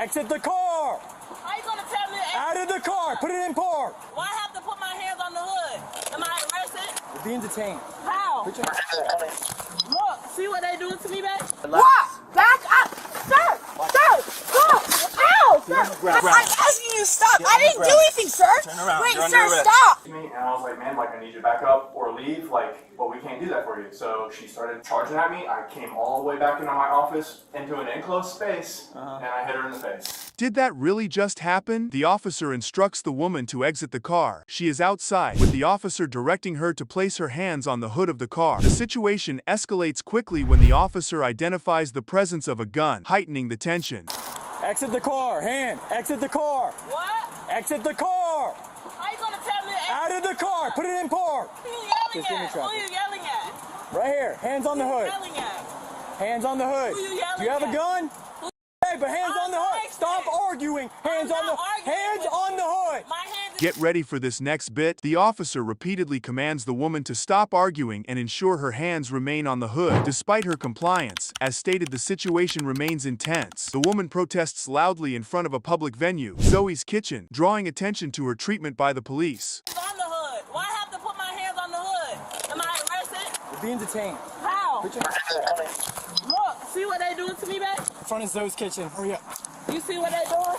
Exit the car! How you gonna tell me to exit? Out of the car! Put it in park! Why I have to put my hands on the hood? Am I arrested? You're being detained. How? Put your... Look, see what they doing to me, back? What? Back up! Sir! Sir! Stop! Ow! Sir! I'm asking you to stop! I didn't do anything, sir! Turn around. Wait, You're sir, under arrest. stop! Me, and I was like, man, I need you to back up or leave, but we can't do that for you. So she started charging at me. I came all the way back into my office, into an enclosed space, and I hit her in the face. Did that really just happen? The officer instructs the woman to exit the car. She is outside, with the officer directing her to place her hands on the hood of the car. The situation escalates quickly when the officer identifies the presence of a gun, heightening the tension. Exit the car! Hand! Exit the car! What? Exit the car! How you gonna tell me to exit? Out of the car! Put it in park! Who you Just yelling give me at? Who traffic. you yelling at? Right here. Hands on the Who you hood. yelling at? Hands on the hood. Who you yelling Do you have a at? gun? Hey, but hands on the hood. I'm Stop not arguing. Hands I'm on the not arguing hands with on you. the hood. My hands. Get ready for this next bit. The officer repeatedly commands the woman to stop arguing and ensure her hands remain on the hood. Despite her compliance, as stated, the situation remains intense. The woman protests loudly in front of a public venue, Zoe's Kitchen, drawing attention to her treatment by the police. On the hood. Why I have to put my hands on the hood? Am I arrested? You're being detained. How? Put your... Look, see what they doing to me, back? In front of Zoe's Kitchen. Hurry up. You see what they doing?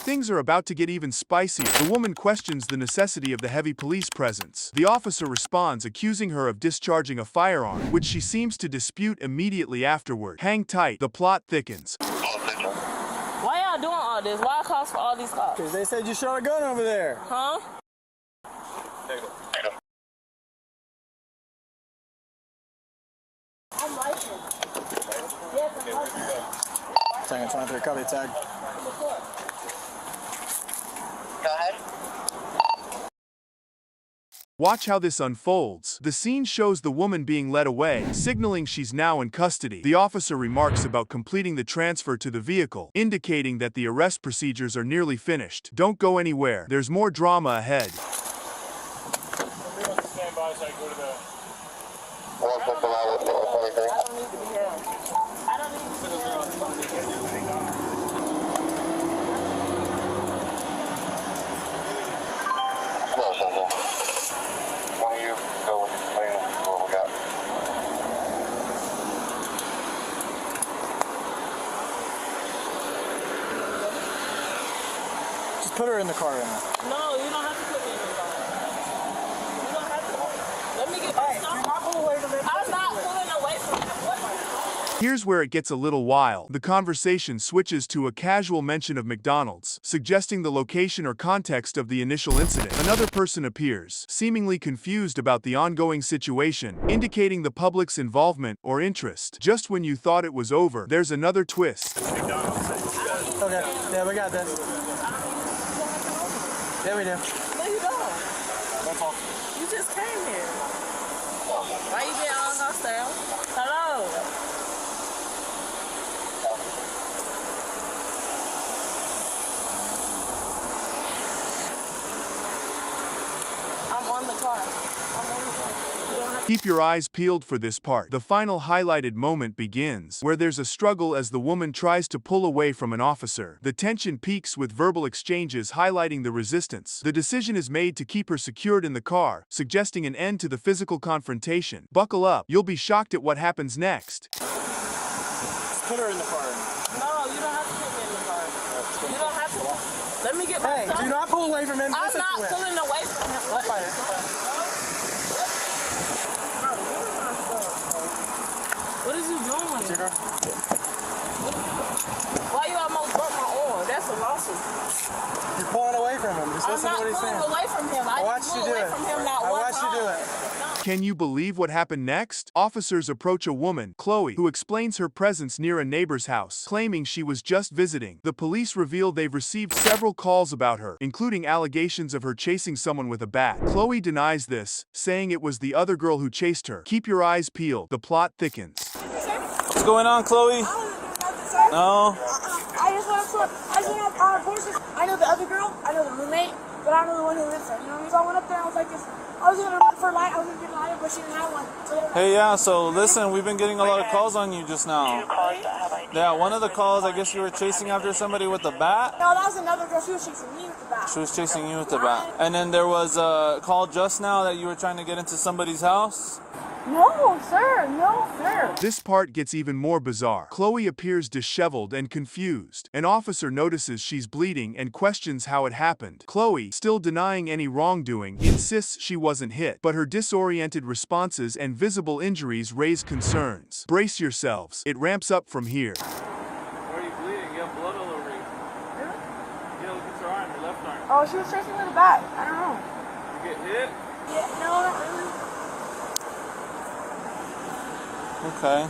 Things are about to get even spicier. The woman questions the necessity of the heavy police presence. The officer responds, accusing her of discharging a firearm, which she seems to dispute immediately afterward. Hang tight, the plot thickens. Why y'all doing all this? Why cost for all these cops? Because they said you shot a gun over there. Huh? I'm licensed. Yes, I'm licensed. Second 23 copy tag. Go ahead. Watch how this unfolds. The scene shows the woman being led away, signaling she's now in custody. The officer remarks about completing the transfer to the vehicle, indicating that the arrest procedures are nearly finished. Don't go anywhere. There's more drama ahead. Stand by so I go to the... I don't need to be held. I don't need to be held. Why don't you go and explain what we got? Just put her in the car right now. No, you don't have to put me in the car. You don't have to. Let me get my stuff. I'm not pulling away from him. I'm not pulling away from him. Here's where it gets a little wild. The conversation switches to a casual mention of McDonald's, suggesting the location or context of the initial incident. Another person appears, seemingly confused about the ongoing situation, indicating the public's involvement or interest. Just when you thought it was over, there's another twist. Okay. Yeah, we got this. Yeah, we do. Where you going? That's all. You just came here. Why you being all hostile? Hello? I'm on the car. I'm on the car. You don't have to. Keep your eyes peeled for this part. The final highlighted moment begins, where there's a struggle as the woman tries to pull away from an officer. The tension peaks with verbal exchanges highlighting the resistance. The decision is made to keep her secured in the car, suggesting an end to the physical confrontation. Buckle up, you'll be shocked at what happens next. Just put her in the car. No, you don't have to put me in the car. You don't have to. Let me get my Hey, stuff. do not pull away from him. I'm not pulling away from him. I'll fight it. What is you doing? Take her. Why you almost broke my arm? That's a lawsuit. You're pulling away from him. Just I'm listen to not what he's pulling saying. away from him. I I watched didn't you pull do away it. from him not I one watched you do time. it. Can you believe what happened next? Officers approach a woman, Chloe, who explains her presence near a neighbor's house, claiming she was just visiting. The police reveal they've received several calls about her, including allegations of her chasing someone with a bat. Chloe denies this, saying it was the other girl who chased her. Keep your eyes peeled. The plot thickens. What's going on, Chloe? No. I just want to. I know the other girl. I know the roommate. but I know the one who lives there. You know what I mean? So I went up there and I was like, I was gonna run for a light. I was gonna get a light, but she didn't have one. So Hey, yeah, so listen, we've been getting a lot of calls on you just now. Yeah, one of the calls, I guess you were chasing after somebody with a bat? no, that was another girl. She was chasing me with the bat. She was chasing you with the bat. And then there was a call just now that you were trying to get into somebody's house? No, sir. No, sir. This part gets even more bizarre. Chloe appears disheveled and confused. An officer notices she's bleeding and questions how it happened. Chloe, still denying any wrongdoing, insists she wasn't hit, but her disoriented responses and visible injuries raise concerns. Brace yourselves. It ramps up from here. Where are you bleeding? You have blood all over you. Yeah, look at your arm, your left arm. Oh, she was chasing me with the bat. I don't know. You get hit? Yeah, no, not really. Okay.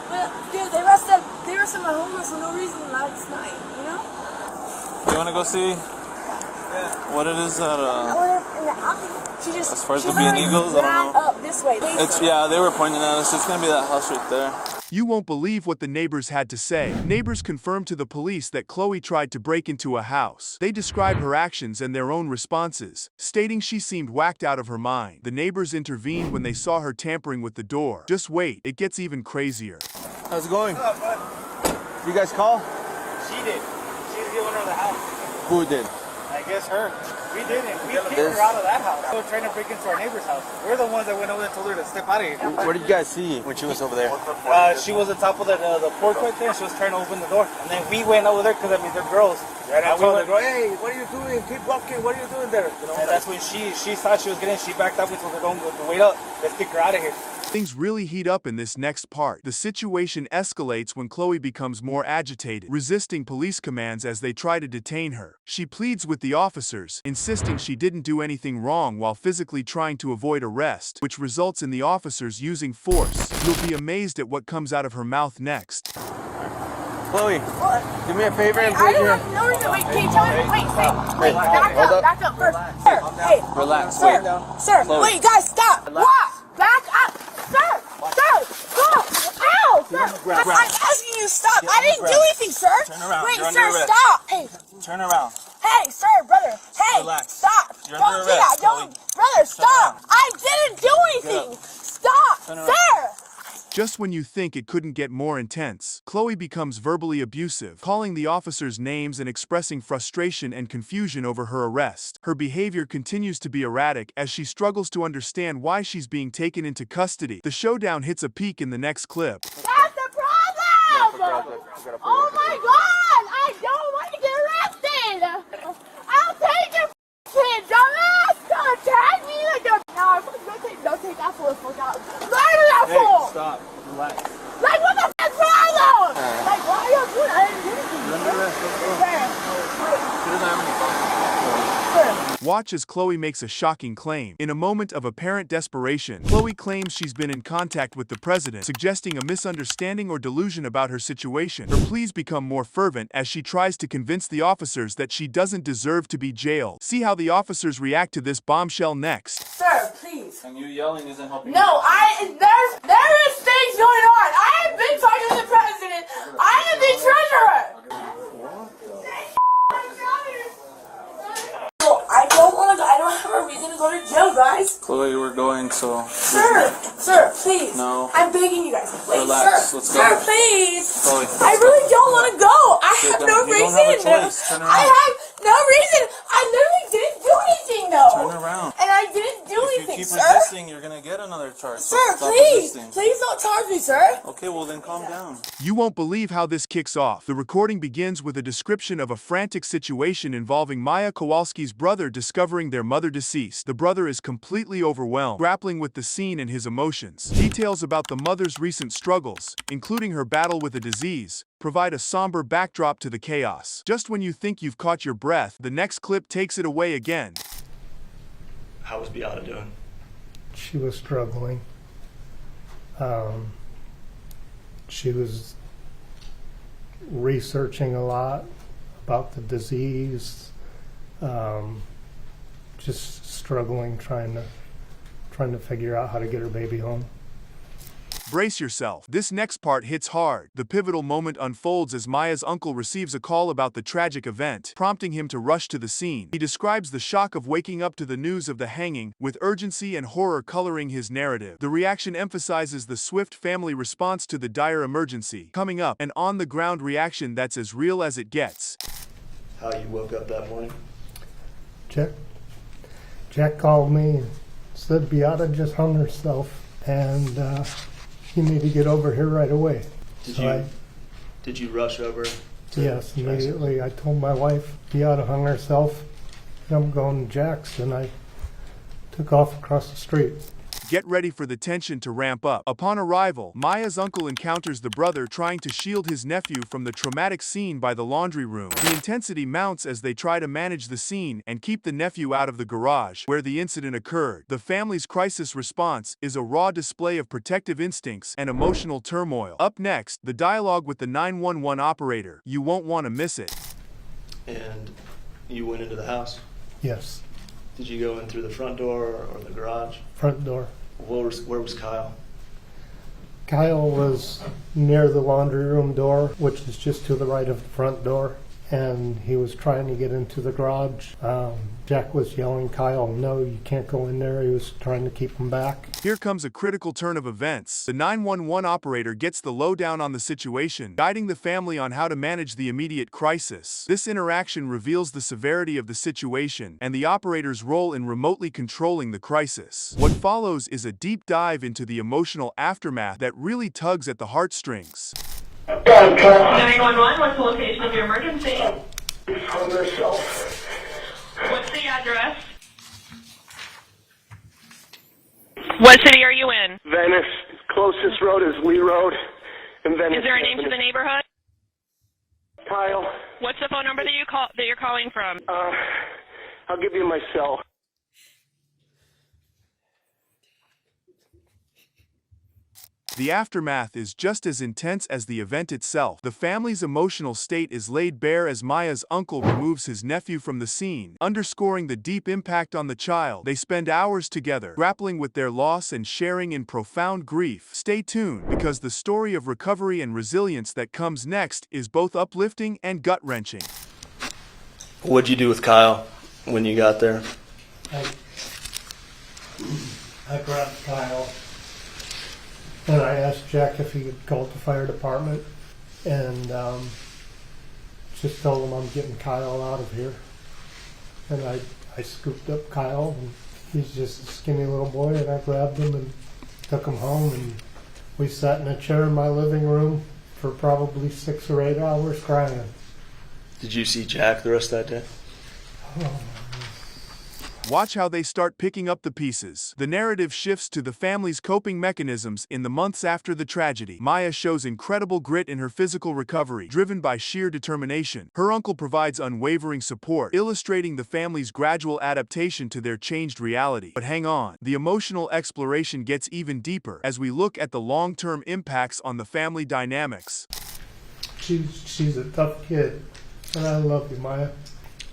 But, dude, they arrested my homeless for no reason last night, you know? You want to go see what it is that, I went in the alley. She just, as far as she the being literally Eagles, I ran don't know. up this way. It's, yeah, they were pointing at us. It's going to be that house right there. You won't believe what the neighbors had to say. Neighbors confirmed to the police that Chloe tried to break into a house. They described her actions and their own responses, stating she seemed whacked out of her mind. The neighbors intervened when they saw her tampering with the door. Just wait, it gets even crazier. How's it going? What's up, bud? You guys call? She did. She's the owner of the house. Who did? I guess her. We didn't. We kicked her out of that house. We were trying to break into our neighbor's house. We're the ones that went over there and told her to step out of here. Where did you guys see when she was over there? She was on top of the porch right there, and she was trying to open the door. And then we went over there because, I mean, they're girls. And I we told went, the girl, hey, what are you doing? Keep walking. What are you doing there? You know? and that's when she thought she was getting, she backed up and told her, don't wait up. Let's kick her out of here. Things really heat up in this next part. The situation escalates when Chloe becomes more agitated, resisting police commands as they try to detain her. She pleads with the officers, insisting she didn't do anything wrong while physically trying to avoid arrest, which results in the officers using force. You'll be amazed at what comes out of her mouth next. Chloe, do me a favor and I put don't your... have no reason. Wait, can you tell me? Wait, back up first. Sir, hey. Relax, Sir, Chloe. wait, guys, stop. What? Back up. Sir, stop. Ow, sir. I'm asking you to stop. I didn't do anything, sir. Turn around. Wait, You're under sir, arrest. stop. Hey, Turn around. hey, sir, brother. Hey, Relax. stop. You're Don't under do that. arrest, Don't, brother, stop. I didn't do anything. Stop, Turn around. sir. Just when you think it couldn't get more intense, Chloe becomes verbally abusive, calling the officers names and expressing frustration and confusion over her arrest. Her behavior continues to be erratic as she struggles to understand why she's being taken into custody. The showdown hits a peak in the next clip. That's the problem. Oh my God! I don't want to get arrested. I'll take your kid, dumbass. Don't tag me like a. No, don't take that fool the fuck out. Murder that fool. Stop. Relax. Like what the fuck's wrong? Like why are you doing? I didn't do anything. You're under arrest. Let's go. She doesn't have any phone. Watch as Chloe makes a shocking claim. In a moment of apparent desperation, Chloe claims she's been in contact with the president, suggesting a misunderstanding or delusion about her situation. Her pleas become more fervent as she tries to convince the officers that she doesn't deserve to be jailed. See how the officers react to this bombshell next. Sir, please. And you yelling isn't helping. No, there is things going on. I have been talking to the president. I am the treasurer. I don't have a reason to go to jail, guys. Chloe, we're going, so... Sir, please. No. I'm begging you guys. Wait, Relax, sir. let's go. Sir, please. Chloe, I really don't want to go. I have no you reason. don't have a choice. Turn around. I have no reason. I literally didn't do anything, though. Turn around. And I didn't do If you anything, keep sir. resisting, you're gonna get another charge. So Sir, stop please. resisting. Please don't charge me, sir. Okay, well then calm down. You won't believe how this kicks off. The recording begins with a description of a frantic situation involving Maya Kowalski's brother discovering their mother deceased. The brother is completely overwhelmed, grappling with the scene and his emotions. Details about the mother's recent struggles, including her battle with a disease, provide a somber backdrop to the chaos. Just when you think you've caught your breath, the next clip takes it away again. How was Beata doing? She was struggling. She was researching a lot about the disease, just struggling, trying to figure out how to get her baby home. Brace yourself. This next part hits hard. The pivotal moment unfolds as Maya's uncle receives a call about the tragic event, prompting him to rush to the scene. He describes the shock of waking up to the news of the hanging, with urgency and horror coloring his narrative. The reaction emphasizes the swift family response to the dire emergency. Coming up, an on-the-ground reaction that's as real as it gets. How you woke up that morning? Jack called me and said Beata just hung herself, and you need to get over here right away. Did you rush over? Yes, immediately. I told my wife Beata hung herself, and I'm going to Jack's, and I took off across the street. Get ready for the tension to ramp up. Upon arrival, Maya's uncle encounters the brother trying to shield his nephew from the traumatic scene by the laundry room. The intensity mounts as they try to manage the scene and keep the nephew out of the garage where the incident occurred. The family's crisis response is a raw display of protective instincts and emotional turmoil. Up next, the dialogue with the 911 operator. You won't want to miss it. And you went into the house? Yes. Did you go in through the front door or the garage? Front door. Where was Kyle? Kyle was near the laundry room door, which is just to the right of the front door, and he was trying to get into the garage. Jack was yelling, Kyle, no, you can't go in there. He was trying to keep him back. Here comes a critical turn of events. The 911 operator gets the lowdown on the situation, guiding the family on how to manage the immediate crisis. This interaction reveals the severity of the situation and the operator's role in remotely controlling the crisis. What follows is a deep dive into the emotional aftermath that really tugs at the heartstrings. 911, what's the location of your emergency? What's the address? What city are you in? Venice. Closest road is Lee Road in Venice. Is there a name to the neighborhood? Kyle. What's the phone number that you're calling from? I'll give you my cell. The aftermath is just as intense as the event itself. The family's emotional state is laid bare as Maya's uncle removes his nephew from the scene, underscoring the deep impact on the child. They spend hours together, grappling with their loss and sharing in profound grief. Stay tuned, because the story of recovery and resilience that comes next is both uplifting and gut-wrenching. What'd you do with Kyle when you got there? I grabbed Kyle, and I asked Jack if he could call the fire department, and just told him I'm getting Kyle out of here. And I scooped up Kyle, and he's just a skinny little boy, and I grabbed him and took him home, and we sat in a chair in my living room for probably 6 or 8 hours crying. Did you see Jack the rest of that day? Oh. Watch how they start picking up the pieces. The narrative shifts to the family's coping mechanisms in the months after the tragedy. Maya shows incredible grit in her physical recovery, driven by sheer determination. Her uncle provides unwavering support, illustrating the family's gradual adaptation to their changed reality. But hang on, the emotional exploration gets even deeper as we look at the long-term impacts on the family dynamics. She's a tough kid, and I love you, Maya.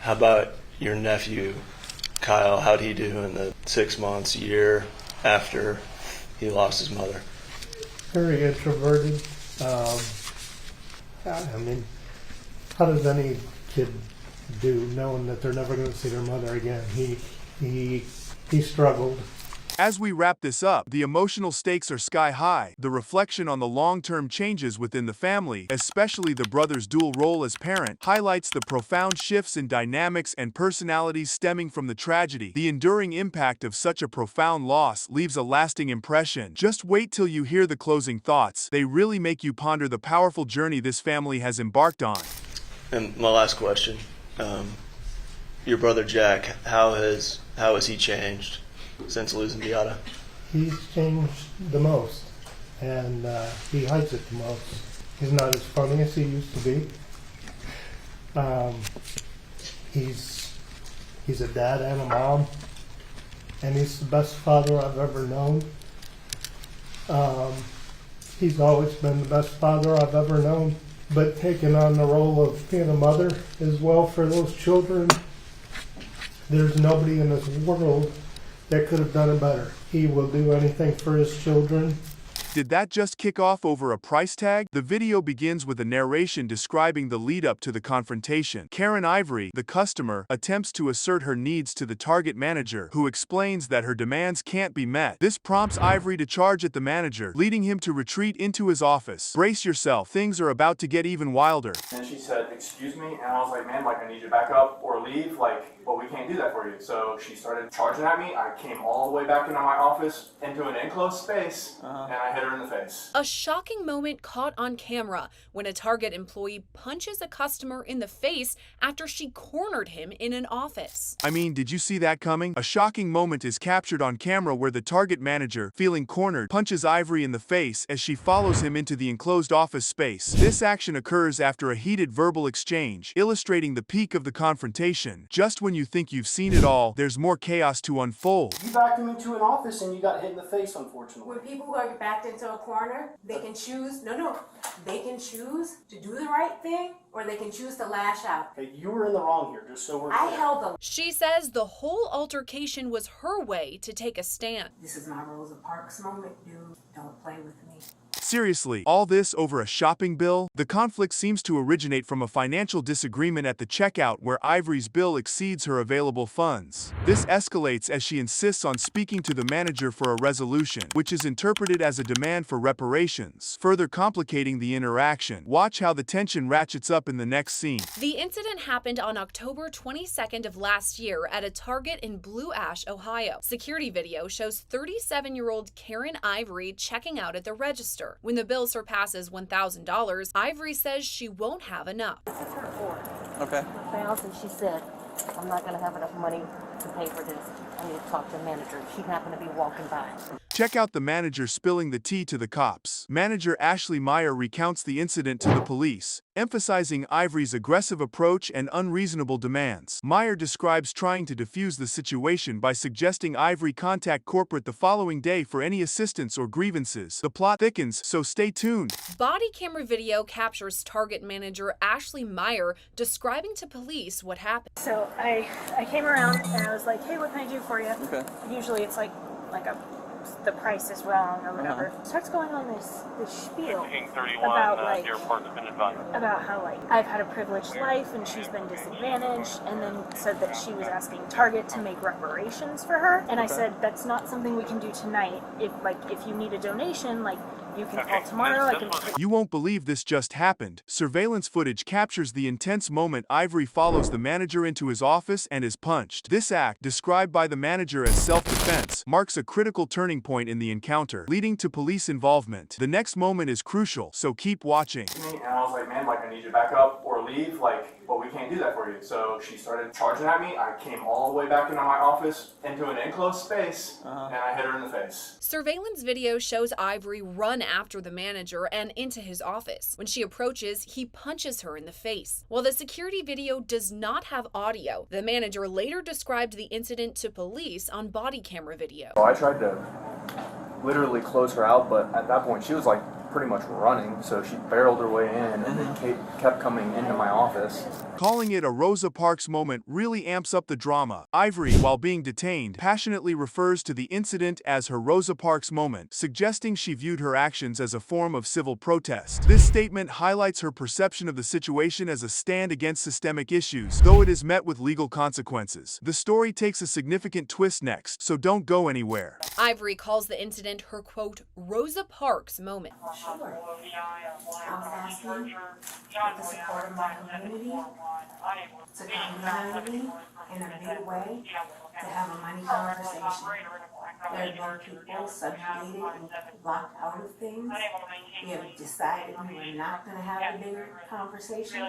How about your nephew, Kyle? How'd he do in the 6 months, year after he lost his mother? Very introverted. I mean, how does any kid do knowing that they're never going to see their mother again? He struggled. As we wrap this up, the emotional stakes are sky high. The reflection on the long-term changes within the family, especially the brother's dual role as parent, highlights the profound shifts in dynamics and personalities stemming from the tragedy. The enduring impact of such a profound loss leaves a lasting impression. Just wait till you hear the closing thoughts. They really make you ponder the powerful journey this family has embarked on. And my last question, your brother Jack, how has he changed since losing Beata? He's changed the most, and he hides it the most. He's not as funny as he used to be. He's a dad and a mom, and he's the best father I've ever known. He's always been the best father I've ever known, but taking on the role of being a mother as well for those children, there's nobody in this world that could have done it better. He will do anything for his children, Did that just kick off over a price tag? The video begins with a narration describing the lead-up to the confrontation. Karen Ivory, the customer, attempts to assert her needs to the target manager, who explains that her demands can't be met. This prompts Ivory to charge at the manager, leading him to retreat into his office. Brace yourself, things are about to get even wilder. And she said, "Excuse me," and I was like, "Man, like, I need you to back up or leave, like, but we can't do that for you." So she started charging at me. I came all the way back into my office, into an enclosed space, and I hit her in the face. A shocking moment caught on camera when a Target employee punches a customer in the face after she cornered him in an office. I mean, did you see that coming? A shocking moment is captured on camera where the Target manager, feeling cornered, punches Ivory in the face as she follows him into the enclosed office space. This action occurs after a heated verbal exchange, illustrating the peak of the confrontation. Just when you think you've seen it all, there's more chaos to unfold. You backed him into an office and you got hit in the face, unfortunately. When people are backed into a corner, they can choose, they can choose to do the right thing or they can choose to lash out. Okay, you were in the wrong here, just so we're I clear. held the... She says the whole altercation was her way to take a stand. This is my Rosa Parks moment, dude. Don't play with me. Seriously, all this over a shopping bill? The conflict seems to originate from a financial disagreement at the checkout where Ivory's bill exceeds her available funds. This escalates as she insists on speaking to the manager for a resolution, which is interpreted as a demand for reparations, further complicating the interaction. Watch how the tension ratchets up in the next scene. The incident happened on October 22nd of last year at a Target in Blue Ash, Ohio. Security video shows 37-year-old Karen Ivory checking out at the register. When the bill surpasses $1,000, Ivory says she won't have enough. Okay. And she said, "I'm not going to have enough money to pay for this. I need to talk to the manager." She happened to be walking by. Check out the manager spilling the tea to the cops. Manager Ashley Meyer recounts the incident to the police, emphasizing Ivory's aggressive approach and unreasonable demands. Meyer describes trying to defuse the situation by suggesting Ivory contact corporate the following day for any assistance or grievances. The plot thickens, so stay tuned. Body camera video captures Target manager Ashley Meyer describing to police what happened. So I came around and I was like, "Hey, what can I do for you?" Okay. Usually it's like the price is wrong or whatever. Starts going on this spiel about about how like I've had a privileged life and she's been disadvantaged, and then said that she was asking Target to make reparations for her. And I said that's not something we can do tonight. If you need a donation, like you can call tomorrow. You won't believe this just happened. Surveillance footage captures the intense moment Ivory follows the manager into his office and is punched. This act, described by the manager as self-defense, marks a critical turning point in the encounter, leading to police involvement. The next moment is crucial, so keep watching. And I was like, "Man, like, I need you to back up or leave, like, but we can't do that for you." So she started charging at me. I came all the way back into my office, into an enclosed space, and I hit her in the face. Surveillance video shows Ivory run after the manager and into his office. When she approaches, he punches her in the face. While the security video does not have audio, the manager later described the incident to police on body camera video. So I tried to literally close her out, but at that point she was like pretty much running, so she barreled her way in and then kept coming into my office. Calling it a Rosa Parks moment really amps up the drama. Ivory, while being detained, passionately refers to the incident as her Rosa Parks moment, suggesting she viewed her actions as a form of civil protest. This statement highlights her perception of the situation as a stand against systemic issues, though it is met with legal consequences. The story takes a significant twist next, so don't go anywhere. Ivory calls the incident her, quote, Rosa Parks moment. Sure. I was asking for the support of my community to come behind me in a big way to have a money conversation. There have been people subjugated and locked out of things. We have decided we were not going to have a bigger conversation.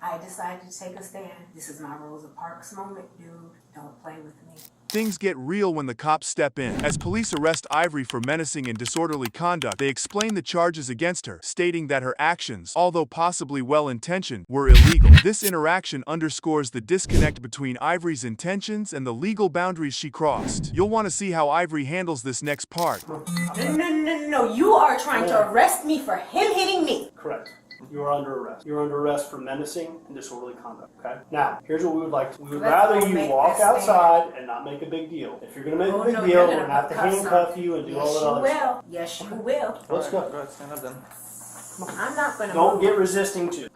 I decided to take a stand. This is my Rosa Parks moment, dude. Don't play with me. Things get real when the cops step in. As police arrest Ivory for menacing and disorderly conduct, they explain the charges against her, stating that her actions, although possibly well-intentioned, were illegal. This interaction underscores the disconnect between Ivory's intentions and the legal boundaries she crossed. You'll want to see how Ivory handles this next part. No. You are trying to arrest me for him hitting me. Correct. You are under arrest. You're under arrest for menacing and disorderly conduct. Okay. Now, here's what we would like. We would Let's rather go you make walk this outside and not make a big deal. If you're gonna make Oh, a big no, deal, you're we're gonna gonna have to cuss handcuff something. you and do Yes, all that you other will. stuff. Yes, you will. Let's go. Go ahead, stand up then. I'm not gonna Don't move. get resisting to.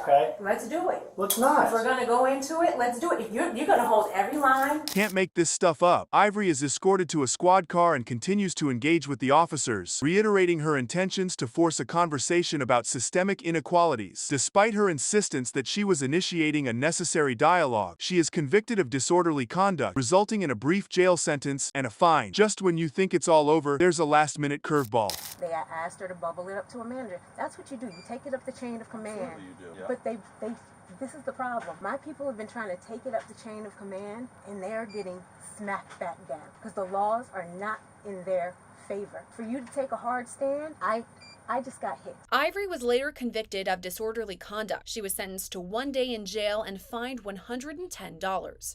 Okay. Let's do it. Let's If not. we're gonna go into it, let's do it. If you're gonna hold every line. Can't make this stuff up. Ivory is escorted to a squad car and continues to engage with the officers, reiterating her intentions to force a conversation about systemic inequalities. Despite her insistence that she was initiating a necessary dialogue, she is convicted of disorderly conduct, resulting in a brief jail sentence and a fine. Just when you think it's all over, there's a last-minute curveball. They asked her to bubble it up to a manager. That's what you do. You take it up the chain of command. Absolutely you do. Yeah. But this is the problem. My people have been trying to take it up the chain of command, and they are getting smacked back down because the laws are not in their favor. For you to take a hard stand, I just got hit. Ivory was later convicted of disorderly conduct. She was sentenced to 1 day in jail and fined $110.